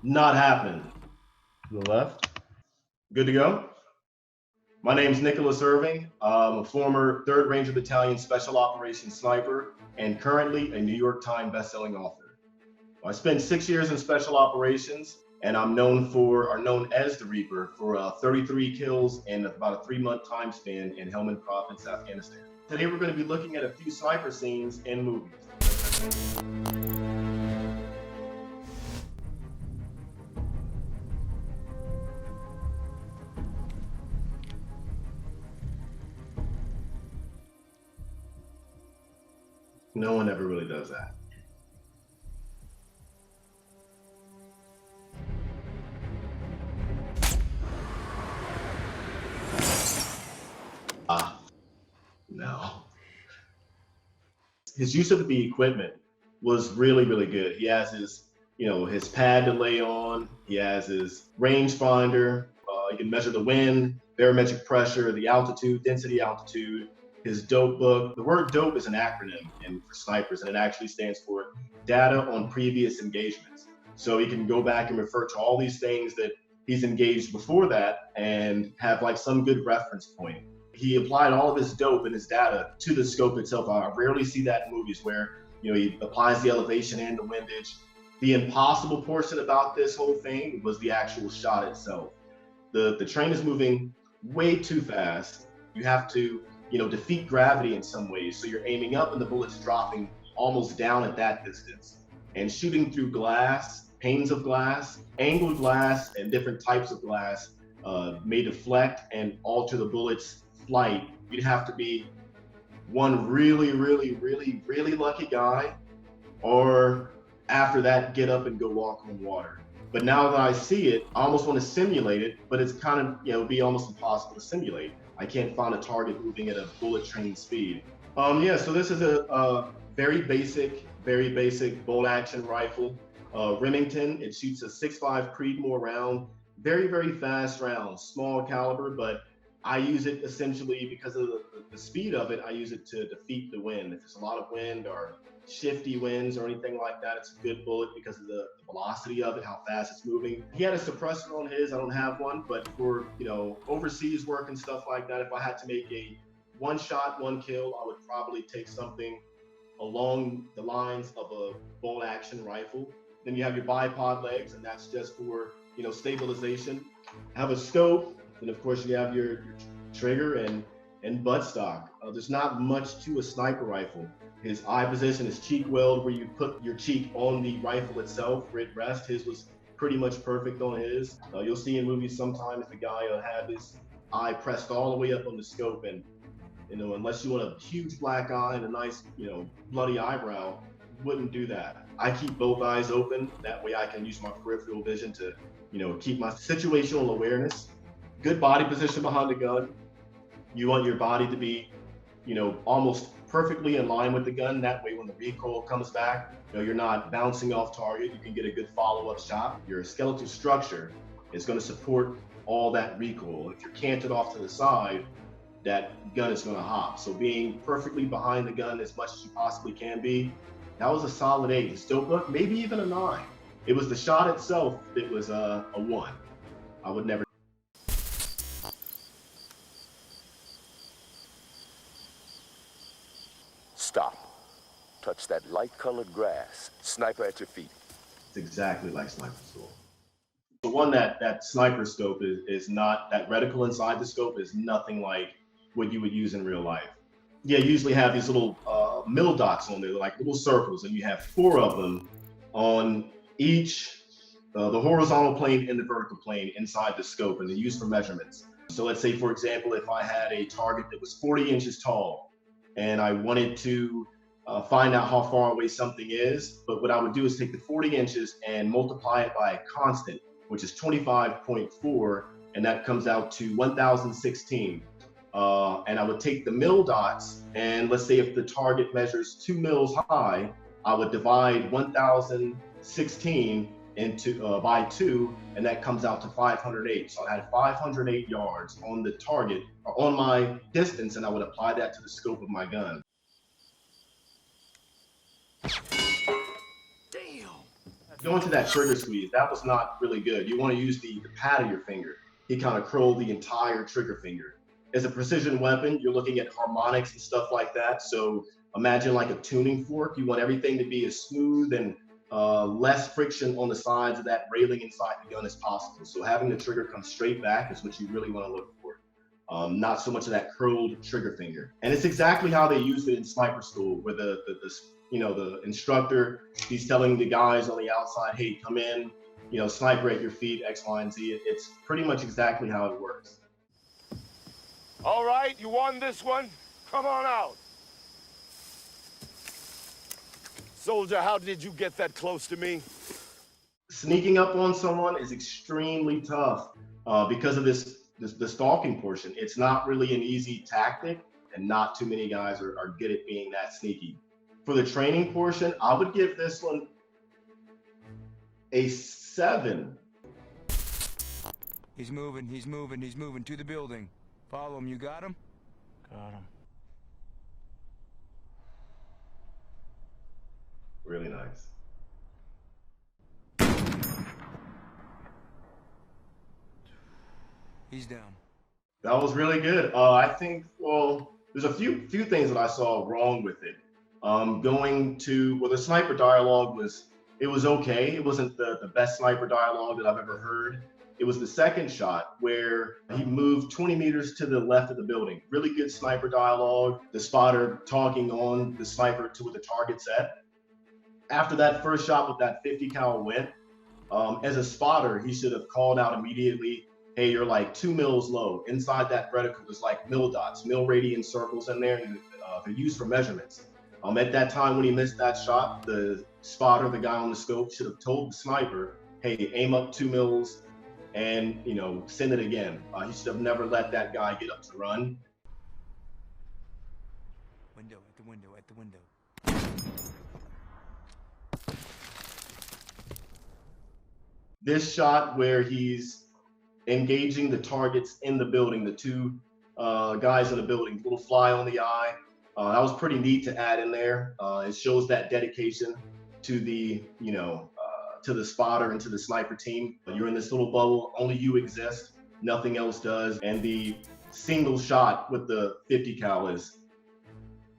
Not happening. To the left. Good to go. My name is Nicholas Irving. I'm a former 3rd Ranger Battalion Special Operations Sniper and currently a New York Times bestselling author. I spent 6 years in Special Operations, and I'm known as the Reaper for 33 kills and about a 3-month time span in Helmand Province, Afghanistan. Today we're going to be looking at a few sniper scenes in movies. No one ever really does that. No. His use of the equipment was really, really good. He has his pad to lay on. He has his rangefinder. He can measure the wind, barometric pressure, the altitude, density altitude. His dope book. The word dope is an acronym for snipers, and it actually stands for data on previous engagements. So he can go back and refer to all these things that he's engaged before that and have like some good reference point. He applied all of his dope and his data to the scope itself. I rarely see that in movies where he applies the elevation and the windage. The impossible portion about this whole thing was the actual shot itself. The train is moving way too fast. You have to defeat gravity in some ways. So you're aiming up and the bullet's dropping almost down at that distance and shooting through glass, panes of glass, angled glass, and different types of glass may deflect and alter the bullet's flight. You'd have to be one really, really, really, really lucky guy, or after that, get up and go walk on water. But now that I see it, I almost want to simulate it, but it's kind of, be almost impossible to simulate. I can't find a target moving at a bullet train speed. So this is a very basic bolt action rifle. Remington, it shoots a 6.5 Creedmoor round, very, very fast round, small caliber, but I use it essentially because of the speed of it. I use it to defeat the wind. If there's a lot of wind or shifty winds or anything like that, it's a good bullet because of the velocity of it, how fast it's moving. He had a suppressor on his. I don't have one, but for overseas work and stuff like that, if I had to make a one shot, one kill, I would probably take something along the lines of a bolt action rifle. Then you have your bipod legs, and that's just for stabilization. Have a scope, and of course you have your trigger and buttstock. There's not much to a sniper rifle. His eye position is cheek weld, where you put your cheek on the rifle itself for it rest. His was pretty much perfect on his. You'll see in movies sometimes the guy will have his eye pressed all the way up on the scope, and unless you want a huge black eye and a nice bloody eyebrow, wouldn't do that. I keep both eyes open. That way I can use my peripheral vision to keep my situational awareness. Good body position behind the gun. You want your body to be almost perfectly in line with the gun. That way when the recoil comes back, you're not bouncing off target. You can get a good follow-up shot. Your skeletal structure is going to support all that recoil. If you're canted off to the side, that gun is going to hop. So being perfectly behind the gun as much as you possibly can be, that was a solid 8. The still book, maybe even a 9. It was the shot itself that was a 1. I would never. Stop. Touch that light-colored grass. Sniper at your feet. It's exactly like sniper scope. The one that sniper scope is not, that reticle inside the scope is nothing like what you would use in real life. Yeah, you usually have these little mil dots on there, like little circles, and you have 4 of them on each, the horizontal plane and the vertical plane inside the scope, and they're used for measurements. So let's say, for example, if I had a target that was 40 inches tall, and I wanted to find out how far away something is, but what I would do is take the 40 inches and multiply it by a constant, which is 25.4, and that comes out to 1016. And I would take the mil dots, and let's say if the target measures 2 mils high, I would divide 1016 by 2, and that comes out to 508. So I had 508 yards on the target, or on my distance, and I would apply that to the scope of my gun. Damn! Going to that trigger squeeze, that was not really good. You want to use the pad of your finger. He kind of curled the entire trigger finger. As a precision weapon, you're looking at harmonics and stuff like that. So imagine like a tuning fork. You want everything to be as smooth and less friction on the sides of that railing inside the gun as possible. So having the trigger come straight back is what you really want to look for. Not so much of that curled trigger finger. And it's exactly how they used it in sniper school, where the instructor, he's telling the guys on the outside, hey, come in, sniper at your feet, X, Y, and Z. It's pretty much exactly how it works. All right, you won this one. Come on out. Soldier, how did you get that close to me? Sneaking up on someone is extremely tough because of the stalking portion. It's not really an easy tactic, and not too many guys are good at being that sneaky. For the training portion, I would give this one a 7. He's moving to the building. Follow him, you got him? Got him. Really nice. He's down. That was really good. I think, there's a few things that I saw wrong with it. The sniper dialogue was okay. It wasn't the best sniper dialogue that I've ever heard. It was the second shot where he moved 20 meters to the left of the building. Really good sniper dialogue. The spotter talking on the sniper to where the target's at. After that first shot with that 50 cal went, as a spotter, he should have called out immediately, hey, you're like 2 mils low. Inside that reticle, there's like mil dots, mil radian circles in there, and they're used for measurements. At that time when he missed that shot, the spotter, the guy on the scope, should have told the sniper, hey, aim up 2 mils and, send it again. He should have never let that guy get up to run. At the window. This shot where he's engaging the targets in the building, the two guys in the building, little fly on the eye. That was pretty neat to add in there. It shows that dedication to the spotter and to the sniper team. You're in this little bubble, only you exist, nothing else does. And the single shot with the 50 cal is,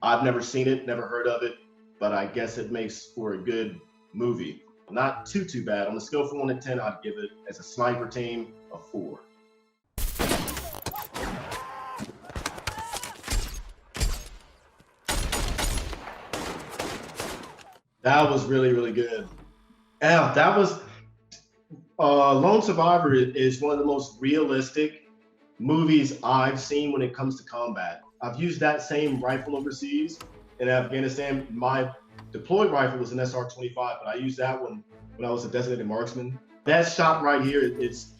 I've never seen it, never heard of it, but I guess it makes for a good movie. Not too bad. On the scale from 1 to 10, I'd give it, as a sniper team, a 4. That was really, really good. Yeah, that was Lone Survivor is one of the most realistic movies I've seen when it comes to combat. I've used that same rifle overseas in Afghanistan. My deployed rifle was an SR-25, but I used that one when I was a designated marksman. That shot right here, it's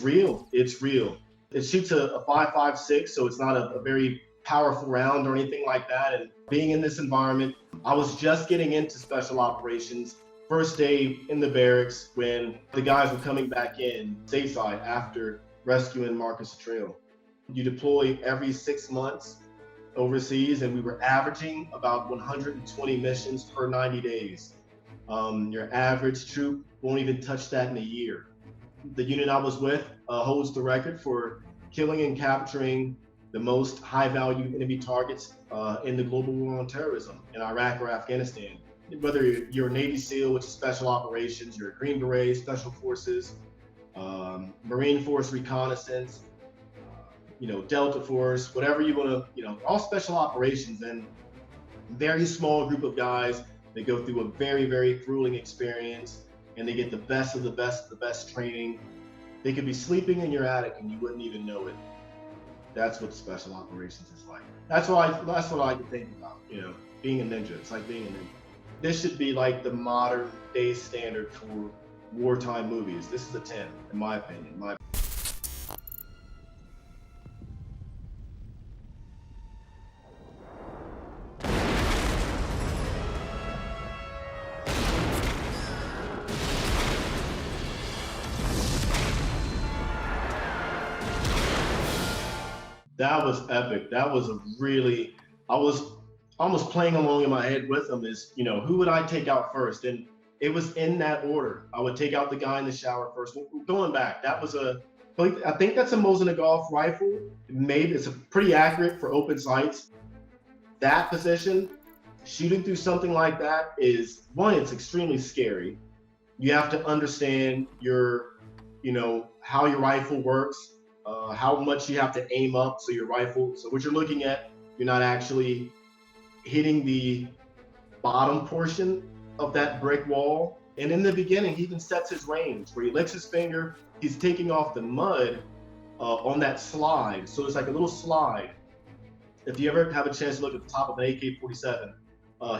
real. It's real. It shoots a 5.56, so it's not a very powerful round or anything like that. And being in this environment, I was just getting into special operations. First day in the barracks when the guys were coming back in stateside after rescuing Marcus Trail. You deploy every 6 months overseas, and we were averaging about 120 missions per 90 days. Your average troop won't even touch that in a year. The unit I was with holds the record for killing and capturing the most high-value enemy targets in the global war on terrorism in Iraq or Afghanistan. Whether you're a Navy SEAL, which is special operations, you're a Green Beret, special forces, Marine Force reconnaissance, Delta Force, whatever you want to, all special operations, and very small group of guys. They go through a very, very grueling experience, and they get the best of the best training. They could be sleeping in your attic and you wouldn't even know it. That's what special operations is like. That's what I can think about, being a ninja. It's like being a ninja. This should be like the modern day standard for wartime movies. This is a 10, in my opinion. That was epic. That was I was almost playing along in my head with them is, who would I take out first? And It was in that order. I would take out the guy in the shower first. Going back, that was I think that's a Mosin Nagant rifle. Maybe it's a pretty accurate for open sights. That position, shooting through something like that is one, it's extremely scary. You have to understand how your rifle works, how much you have to aim up so your rifle, so what you're looking at, you're not actually hitting the bottom portion of that brick wall. And in the beginning, he even sets his range where he licks his finger, he's taking off the mud on that slide. So it's like a little slide. If you ever have a chance to look at the top of an AK-47,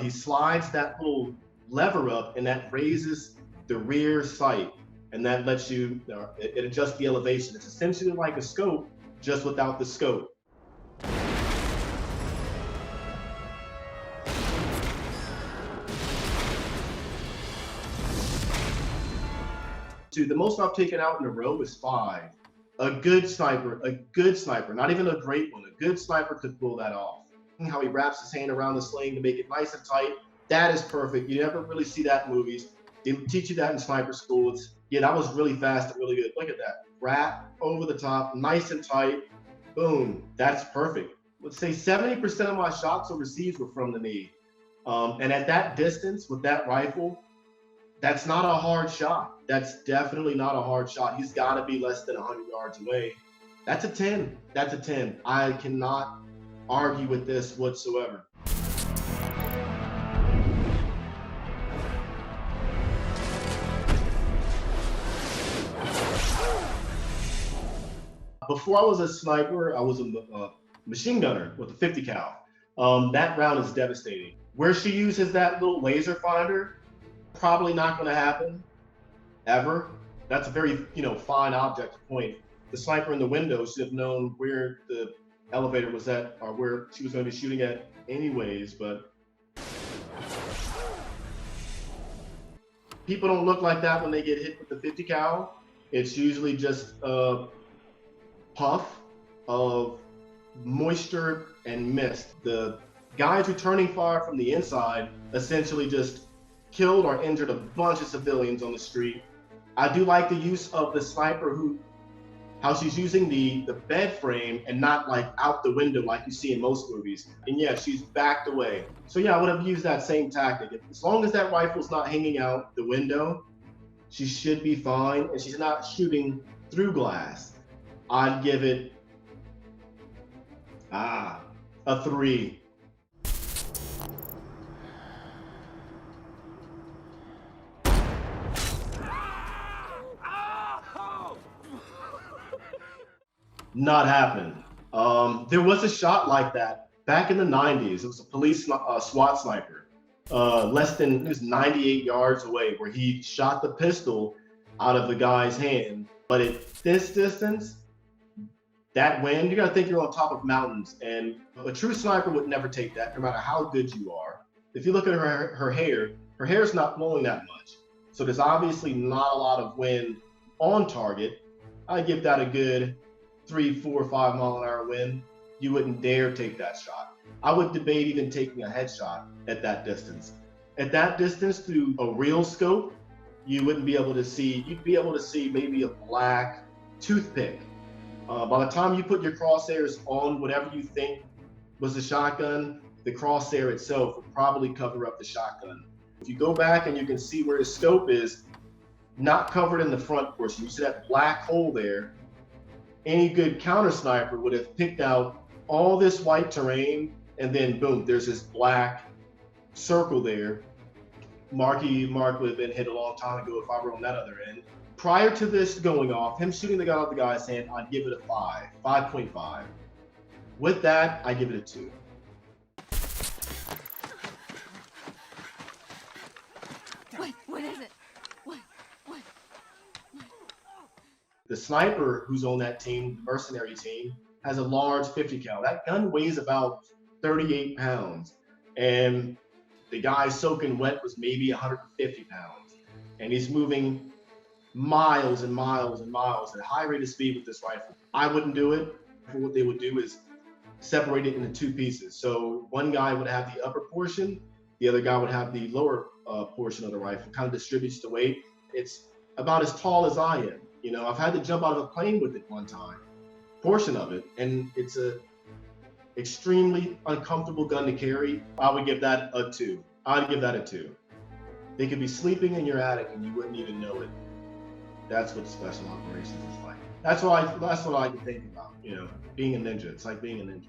he slides that little lever up and that raises the rear sight. And that lets you, it adjusts the elevation. It's essentially like a scope, just without the scope. The most I've taken out in a row is 5. A good sniper, not even a great one, a good sniper could pull that off. How he wraps his hand around the sling to make it nice and tight, that is perfect. You never really see that in movies. They teach you that in sniper school. That was really fast and really good. Look at that. Wrap over the top, nice and tight. Boom, that's perfect. Let's say 70% of my shots overseas were from the knee. And at that distance with that rifle, that's not a hard shot. That's definitely not a hard shot. He's got to be less than 100 yards away. That's a 10. That's a 10. I cannot argue with this whatsoever. Before I was a sniper, I was a machine gunner with a 50 cal. That round is devastating. Where she uses that little laser finder, probably not going to happen ever. That's a very fine object to point. The sniper in the window should have known where the elevator was at or where she was going to be shooting at anyways, but people don't look like that when they get hit with the 50 cal. It's usually just a puff of moisture and mist. The guys returning fire from the inside essentially just killed or injured a bunch of civilians on the street. I do like the use of the sniper how she's using the bed frame and not like out the window like you see in most movies. And yeah, she's backed away. So yeah, I would have used that same tactic. As long as that rifle's not hanging out the window, she should be fine, and she's not shooting through glass. I'd give it a 3. Not happening. There was a shot like that back in the 90s. It was a police SWAT sniper, it was 98 yards away, where he shot the pistol out of the guy's hand. But at this distance, that wind, you gotta think you're on top of mountains, and a true sniper would never take that, no matter how good you are. If you look at her hair's not blowing that much. So there's obviously not a lot of wind on target. I give that a good 3, 4, 5 mile an hour wind. You wouldn't dare take that shot. I would debate even taking a headshot at that distance. At that distance, through a real scope, you wouldn't be able to see, you'd be able to see maybe a black toothpick. By the time you put your crosshairs on whatever you think was the shotgun, the crosshair itself would probably cover up the shotgun. If you go back and you can see where the scope is, not covered in the front portion, you see that black hole there. Any good counter sniper would have picked out all this white terrain, and then boom, there's this black circle there. Mark would have been hit a long time ago if I were on that other end. Prior to this going off, him shooting the gun out the guy's hand, I'd give it a 5.5. With that, I give it a 2. What is it? What? The sniper who's on that team, the mercenary team, has a large 50 cal. That gun weighs about 38 pounds. And the guy soaking wet was maybe 150 pounds. And he's moving miles and miles and miles at a high rate of speed with this rifle. I wouldn't do it. What they would do is separate it into 2 pieces. So one guy would have the upper portion, The other guy would have the lower portion of the rifle, kind of distributes the weight. It's about as tall as I am. You know, I've had to jump out of a plane with it one time, portion of it, and it's a extremely uncomfortable gun to carry. I would give that a 2. I'd give that a 2. They could be sleeping in your attic and you wouldn't even know it. That's what special operations is like. That's what I can think about, you know, being a ninja. It's like being a ninja.